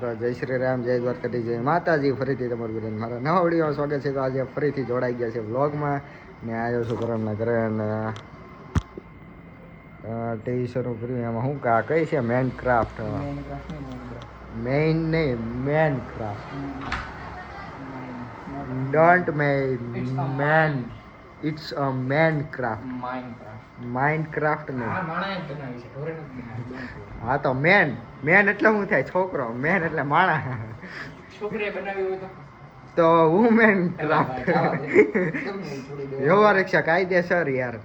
મિત્રો, જય શ્રી રામ, જય દ્વારકાધીશ, જય માતાજી. ફરીથી તમારું બધાને મારા નવા વિડીયોમાં સ્વાગત છે. તો આજે ફરીથી જોડાઈ ગયા છે વ્લોગમાં ને આવ્યો છું કરમના ઘરે અને ટીવી શરૂ કર્યું. એમાં શું કા કઈ છે મેન ક્રાફ્ટ, મેઇન નહીં man craft, don't man, it's a man craft, mind craft નહીં. હા તો મેન એટલે શું થાય? છોકરો. મેન એટલે માણસ. છોકરીએ બનાવી હોય તો વુમેન ક્રાફ્ટ. વ્યવહારિક છે, કાયદેસર યાર,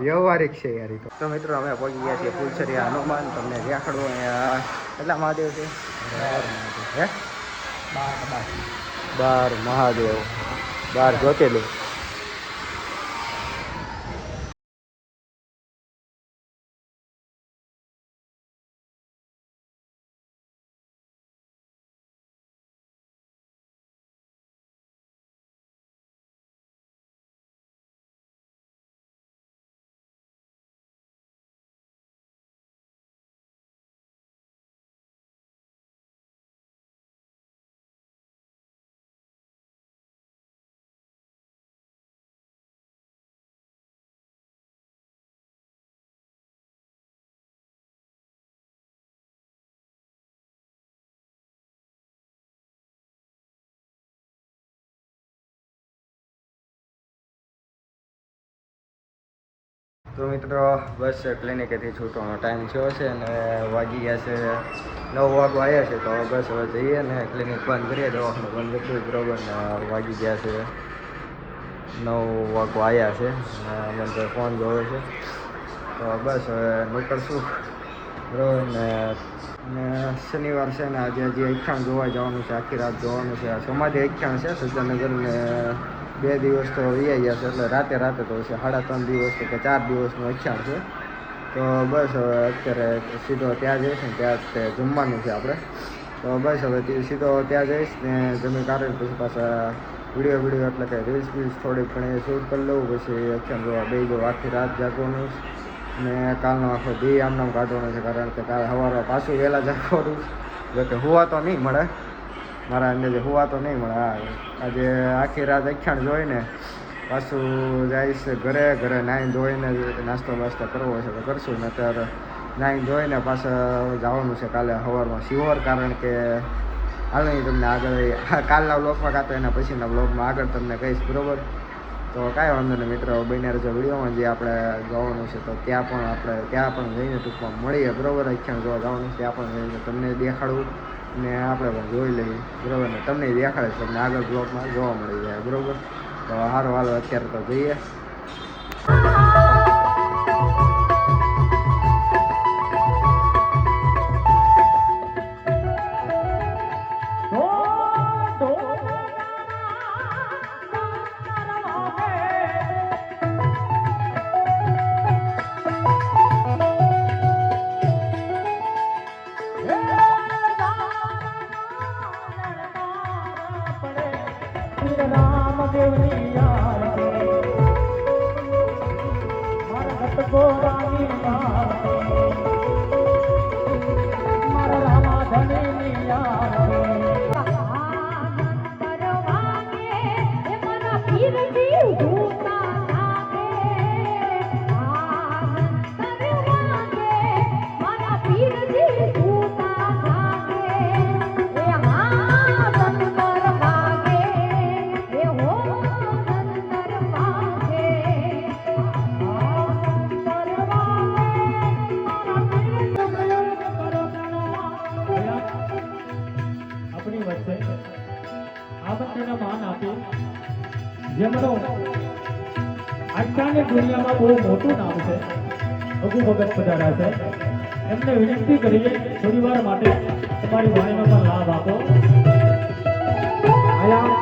વ્યવહારિક છે યાર. તો મિત્રો અમે પહોંચી ગયા છીએ ફૂલસરિયા હનુમાન. તમને દેખાડવું કેટલા મહાદેવ છે? હે 12 મહાદેવ, 12 જ્યોતિર્લિંગ. તો મિત્રો બસ ક્લિનિકેથી છૂટવાનો ટાઈમ થયો છે અને વાગી ગયા છે 9 વાગવા આવ્યા છે. તો બસ હવે જઈએ ને ક્લિનિક બંધ કરીએ, દવાખાનું બંધ કરીએ બરાબર. ને વાગી ગયા છે 9 વાગવા આવ્યા છે અને મને તો ફોન જોવે છે. તો બસ હવે નીકળશું બરાબર. ને શનિવાર છે ને આજે હજી અખ્યાણ જોવા જવાનું છે, આખી રાત જોવાનું છે. સમાધિ અખ્યાણ છે સજ્જનગર ને 2 દિવસ તો વી ગયા છે, એટલે રાતે તો છે 3.5 દિવસ કે 4 દિવસનું અખ્યાણ છે. તો બસ હવે અત્યારે સીધો ત્યાં જઈશ ને ત્યાં તે જમવાનું છે આપણે. તો બસ હવે સીધો ત્યાં જઈશ ને જમી કાઢીને પછી પાછા વિડીયો એટલે કે રીલ્સ થોડીક ઘણી શૂટ કરી લઉં. પછી અખ્યાણ જોવા બે જો આખી રાત જાગવાનું ને કાલનો આખો દી આમનામ કાઢવાનો છે, કારણ કે કાલે સવારમાં પાછું વહેલા જાગવાનું. જોકે હુવા તો નહીં મળે, મારા અંદાજે હુવા તો નહીં મળે. આજે આખી રાત અખ્યાણ જોઈને પાછું જઈશ ઘરે નાહીને ધોઈને નાસ્તો કરવો છે તો કરશું. ને અત્યારે નાહીને ધોઈને પાછા જવાનું છે કાલે સવારમાં શિહોર, કારણ કે હાલ નહીં તમને આગળ કાલના બ્લોગમાં કાં તો એના પછીના બ્લોગમાં આગળ તમને કહીશ બરાબર. તો કાંઈ વાંધો નહીં મિત્રો, બન્યા રહેજો વિડીયોમાં. જે આપણે જવાનું છે તો ત્યાં પણ જઈને ટૂંકમાં મળીએ બરાબર. અખ્યાણ જોવા જવાનું ત્યાં પણ જઈને તમને દેખાડવું ને આપણે પણ જોઈ લઈએ બરાબર. ને તમને દેખાડે છે, તમને આગળ બ્લોગમાં જોવા મળી જાય બરાબર. તો સારું હાલો અત્યારે તો જઈએ. જેમનું આજકાલની દુનિયામાં બહુ મોટું નામ છે, અગુ ભગત પધાર્યા છે. એમને વિનંતી કરીએ થોડી વાર માટે તમારી વાણીનો પણ લાભ આપો. આયા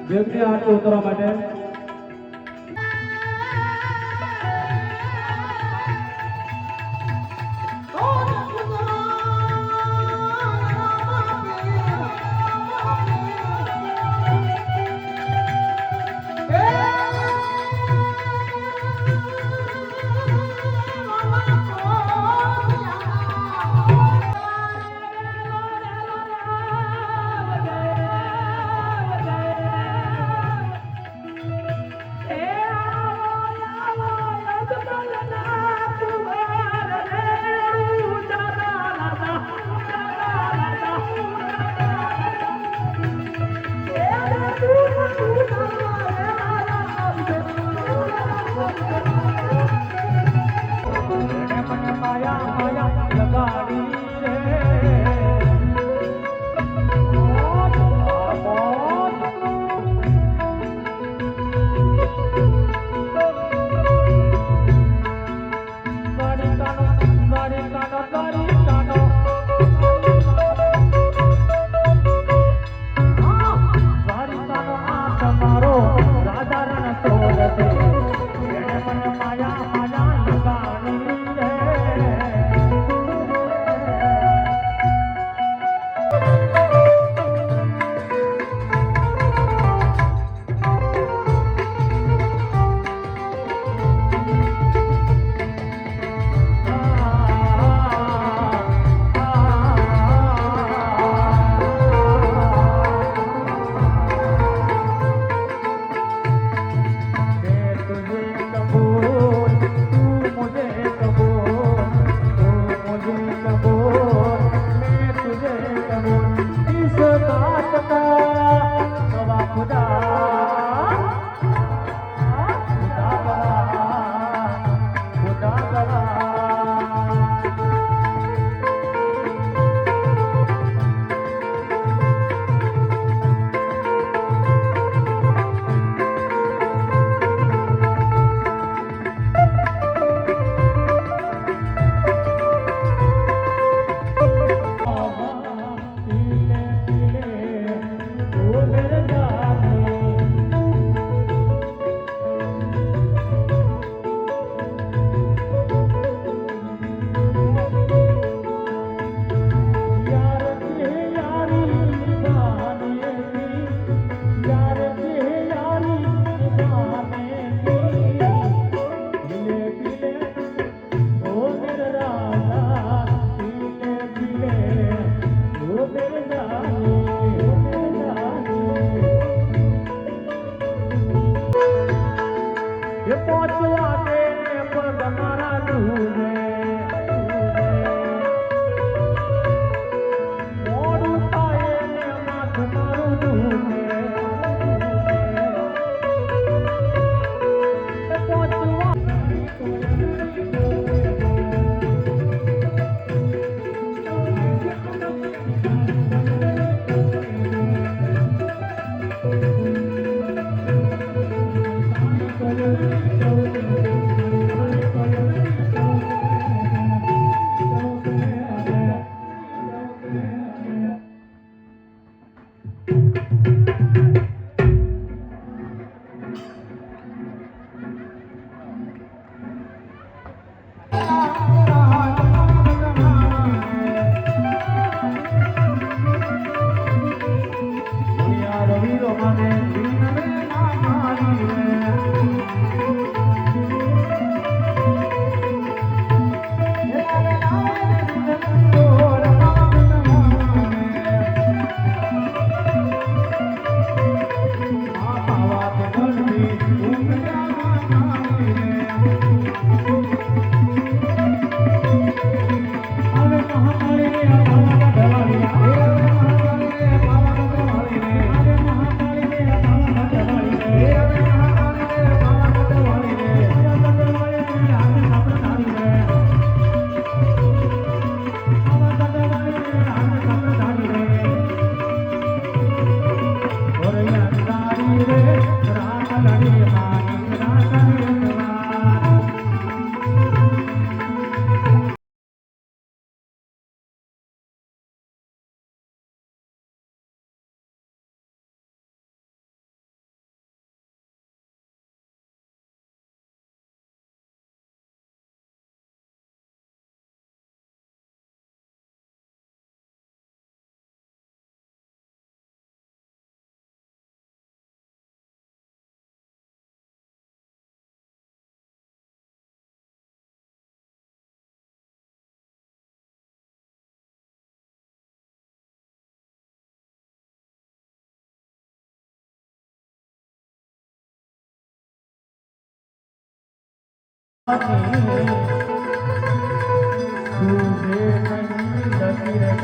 વ્યક્તિ આરતી ઉતરવા માટે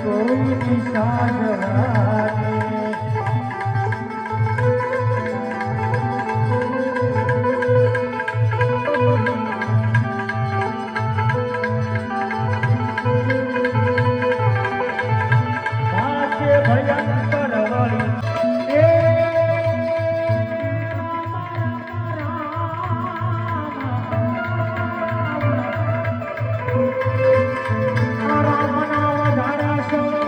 કોઈ દિશા જવાની ભયંકર વળી રામ નામ ધારા સૌ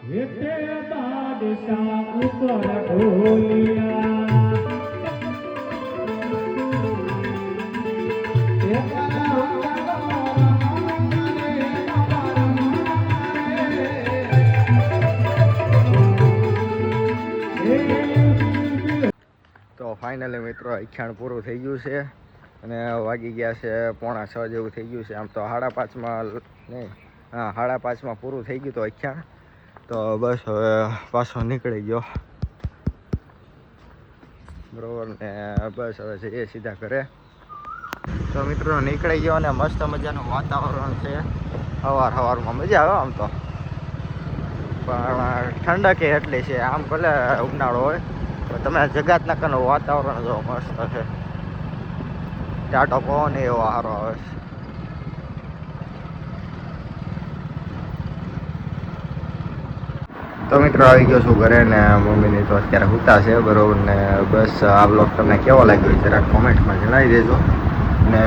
એટલે બાદશાહ ઉપર ઢોલિયા તો ફાઇનલી મિત્રો આખ્યાન પૂરું થઈ ગયું છે અને વાગી ગયા છે 5:45 જેવું થઈ ગયું છે. આમ તો 5:30 નહીં, હા 5:30 પૂરું થઈ ગયું તો આખ્યાન. તો બસ હવે પાછો નીકળી ગયો બરોબર ને. બસ હવે જઈએ સીધા ઘરે. તો મિત્રો નીકળી ગયો અને મસ્ત મજાનું વાતાવરણ છે. સવારમાં મજા આવે આમ તો, પણ ઠંડક એટલી છે. આમ ભલે ઉનાળો હોય તો તમે જગાતના કનું વાતાવરણ જો મસ્ત છે. ટાટો પવન એવો સારો આવે છે. તો મિત્રો આવી ગયો છું ઘરે ને મમ્મીની તો અત્યારે સૂતા છે બરોબર ને. બસ આ બ્લોગ તમને કેવો લાગ્યો જરાક કોમેન્ટમાં જણાવી દેજો. ને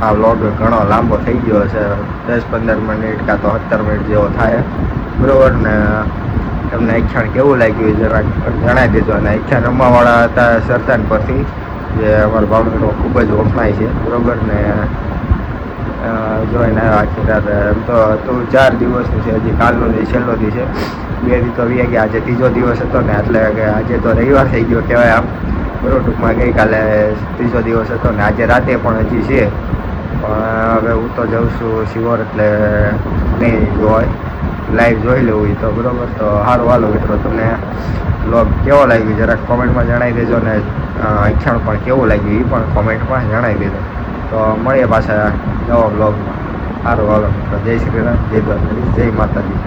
આ બ્લોગ ઘણો લાંબો થઈ ગયો છે, 10-15 મિનિટ કાં તો 17 મિનિટ જેવો થાય બરોબર ને. તમને આખ્યાન કેવું લાગ્યું જરાક જણાવી દેજો. અને આખ્યાન રમવાવાળા હતા સરતાન પરથી, જે અમારા બાળકો ખૂબ જ વખણાય છે બરોબર ને. જોઈને આખી રાત એમ તો 4 દિવસનું છે, હજી કાલનો જે છેલ્લો દી છે. 2 દી તો વી ગયા, આજે ત્રીજો દિવસ હતો ને, એટલે કે આજે તો રવિવાર થઈ ગયો કહેવાય આમ બરોબર. ટૂંકમાં ગઈકાલે ત્રીજો દિવસ હતો ને આજે રાતે પણ હજી છે. પણ હવે હું તો જાઉં છું શિવર, એટલે નહીં જોવાય, લાઈવ જોઈ લેવું એ તો બરોબર. તો સારું હાલો મિત્રો, તમને બ્લોગ કેવો લાગ્યો જરાક કોમેન્ટમાં જણાવી દેજો. ને આખ્યાન પણ કેવું લાગ્યું એ પણ કોમેન્ટમાં જણાવી દેજો. તો મળીએ પાછા નવા બ્લોગમાં. સારું હાલો મિત્રો, જય શ્રી રામ, જય દ્વારકાધીશ, જય માતાજી.